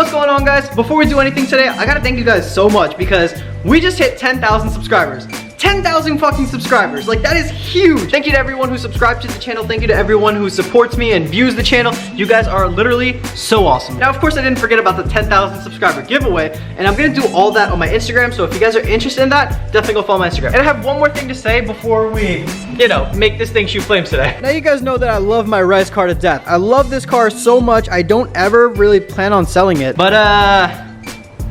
what's going on, guys? Before we do anything today, I gotta thank you guys so much because we just hit 10,000 subscribers. 10,000 fucking subscribers. Like, that is huge. Thank you to everyone who subscribed to the channel. Thank you to everyone who supports me and views the channel. You guys are literally so awesome. Now, of course, I didn't forget about the 10,000 subscriber giveaway, and I'm gonna do all that on my Instagram, so if you guys are interested in that, definitely go follow my Instagram. And I have one more thing to say before we, you know, make this thing shoot flames today. Now, you guys know that I love my Rise car to death. I love this car so much, I don't ever really plan on selling it. But,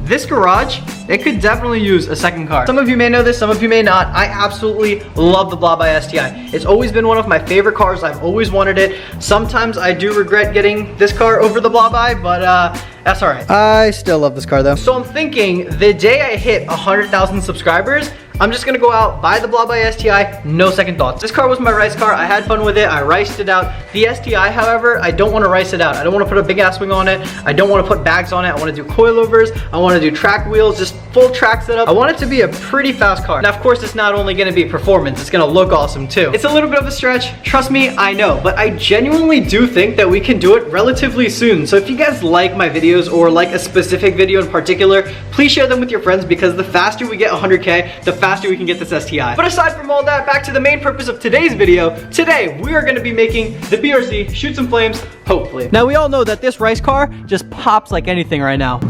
this garage, it could definitely use a second car. Some of you may know this, some of you may not. I absolutely love the Blah by STI. It's always been one of my favorite cars. I've always wanted it. Sometimes I do regret getting this car over the Blah by, but that's all right. I still love this car though. So I'm thinking the day I hit 100,000 subscribers, I'm just gonna go out, buy the Blah by STI, no second thoughts. This car was my rice car. I had fun with it. I riced it out. The STI, however, I don't want to rice it out. I don't want to put a big ass wing on it. I don't want to put bags on it. I want to do coilovers. I want to do track wheels, just full track setup. I want it to be a pretty fast car. Now, of course, it's not only gonna be performance, it's gonna look awesome too. It's a little bit of a stretch, trust me, I know, but I genuinely do think that we can do it relatively soon. So if you guys like my videos or like a specific video in particular, please share them with your friends because the faster we get 100K, the faster we can get this STI. But aside from all that, back to the main purpose of today's video. Today, we are gonna be making the BRZ Shoot Some Flames, hopefully. Now, we all know that this rice car just pops like anything right now.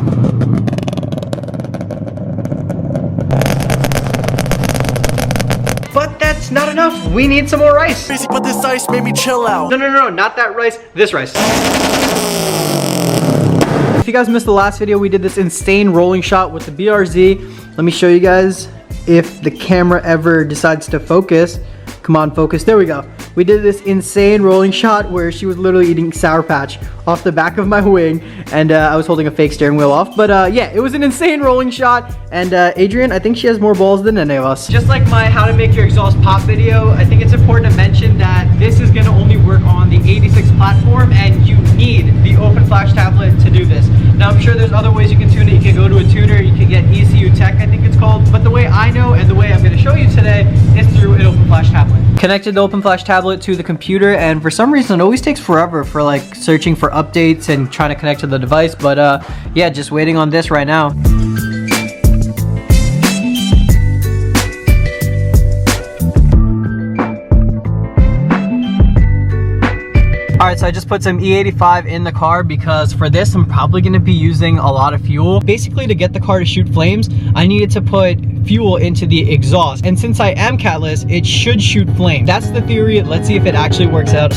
But that's not enough. We need some more rice. Crazy, but this ice made me chill out. No, not that rice, this rice. If you guys missed the last video, we did this insane rolling shot with the BRZ. Let me show you guys if the camera ever decides to focus. Come on, focus, there we go. We did this insane rolling shot where she was literally eating Sour Patch off the back of my wing, and I was holding a fake steering wheel off. But yeah, it was an insane rolling shot, and Adrian, I think she has more balls than any of us. Just like my how to make your exhaust pop video, I think it's important to mention that this is gonna only work on the 86 platform, and you need the open flash tablet to do this. Now, I'm sure there's other ways you can tune it. You can go to a tuner, you can get ECU Tech, I think it's called. But the way I know and the way I'm gonna show you today is through an open flash tablet. Connected the open flash tablet to the computer, and for some reason it always takes forever for like searching for updates and trying to connect to the device. But yeah, just waiting on this right now. Alright, so I just put some E85 in the car because for this I'm probably going to be using a lot of fuel. Basically, to get the car to shoot flames, I needed to put fuel into the exhaust. And since I am catless, it should shoot flames. That's the theory. Let's see if it actually works out.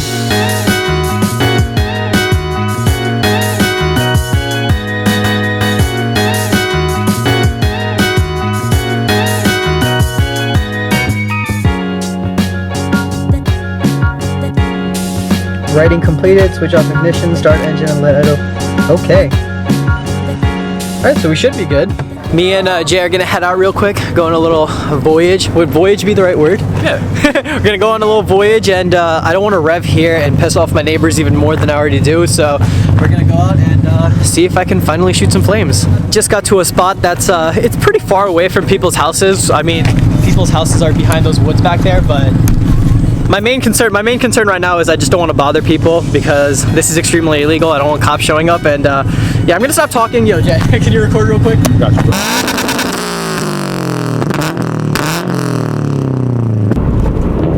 Writing completed, switch off ignition, start engine, and let idle. Okay. Alright, so we should be good. Me and Jay are gonna head out real quick, go on a little voyage. Would voyage be the right word? Yeah. We're gonna go on a little voyage, and I don't want to rev here and piss off my neighbors even more than I already do, so we're gonna go out and see if I can finally shoot some flames. Just got to a spot that's, it's pretty far away from people's houses. I mean, people's houses are behind those woods back there, but my main concern right now is I just don't want to bother people because this is extremely illegal. I don't want cops showing up, and yeah, I'm gonna stop talking. Yo, Jay, can you record real quick? Gotcha.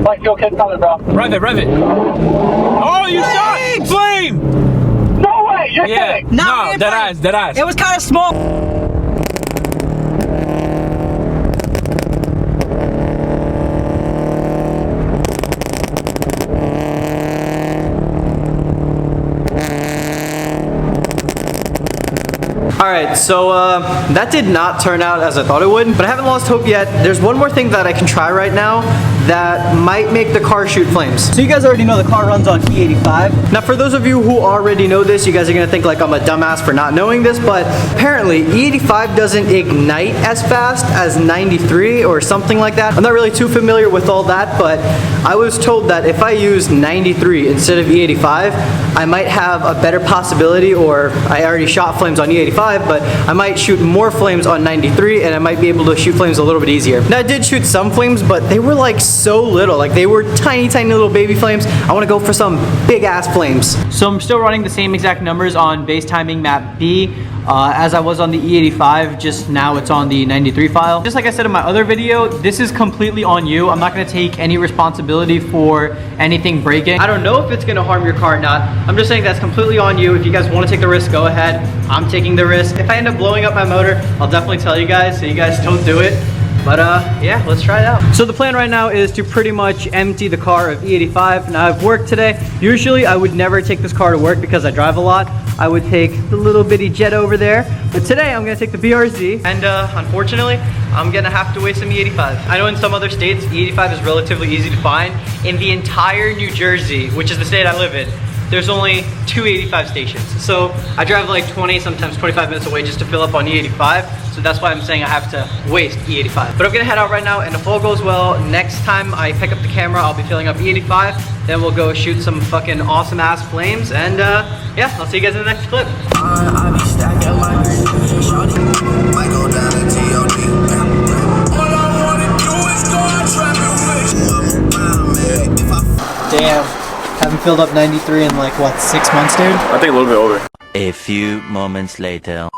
Like fuel kit coming, bro. Rev it. Oh, you shot! Flame! No way! You're kidding! No, dead eyes. It was kind of small. Alright, so that did not turn out as I thought it would, but I haven't lost hope yet. There's one more thing that I can try right now that might make the car shoot flames. So you guys already know the car runs on E85. Now, for those of you who already know this, you guys are gonna think like I'm a dumbass for not knowing this, but apparently E85 doesn't ignite as fast as 93 or something like that. I'm not really too familiar with all that, but I was told that if I use 93 instead of E85, I might have a better possibility, or I already shot flames on E85, but I might shoot more flames on 93, and I might be able to shoot flames a little bit easier. Now, I did shoot some flames, but they were like so little. Like, they were tiny little baby flames. I want to go for some big ass flames. So I'm still running the same exact numbers on base timing map B. as I was on the E85, just now it's on the 93 file. Just like I said in my other video, this is completely on you. I'm not gonna take any responsibility for anything breaking. I don't know if it's gonna harm your car or not. I'm just saying that's completely on you. If you guys wanna take the risk, go ahead. I'm taking the risk. If I end up blowing up my motor, I'll definitely tell you guys so you guys don't do it. But yeah, let's try it out. So the plan right now is to pretty much empty the car of E85. Now I've worked today. Usually I would never take this car to work because I drive a lot. I would take the little bitty Jet over there. But today I'm gonna take the BRZ. And unfortunately, I'm gonna have to waste some E85. I know in some other states, E85 is relatively easy to find. In the entire New Jersey, which is the state I live in, there's only 2 E85 stations. So I drive like 20, sometimes 25 minutes away just to fill up on E85. So that's why I'm saying I have to waste E85. But I'm gonna head out right now, and if all goes well, next time I pick up the camera, I'll be filling up E85. Then we'll go shoot some fucking awesome ass flames. And yeah, I'll see you guys in the next clip. I be stacking my shawty. Might go down to TOD. All I wanna do is go out trapping with. Damn. Haven't filled up 93 in like, what, 6 months, dude? I think a little bit over. A few moments later.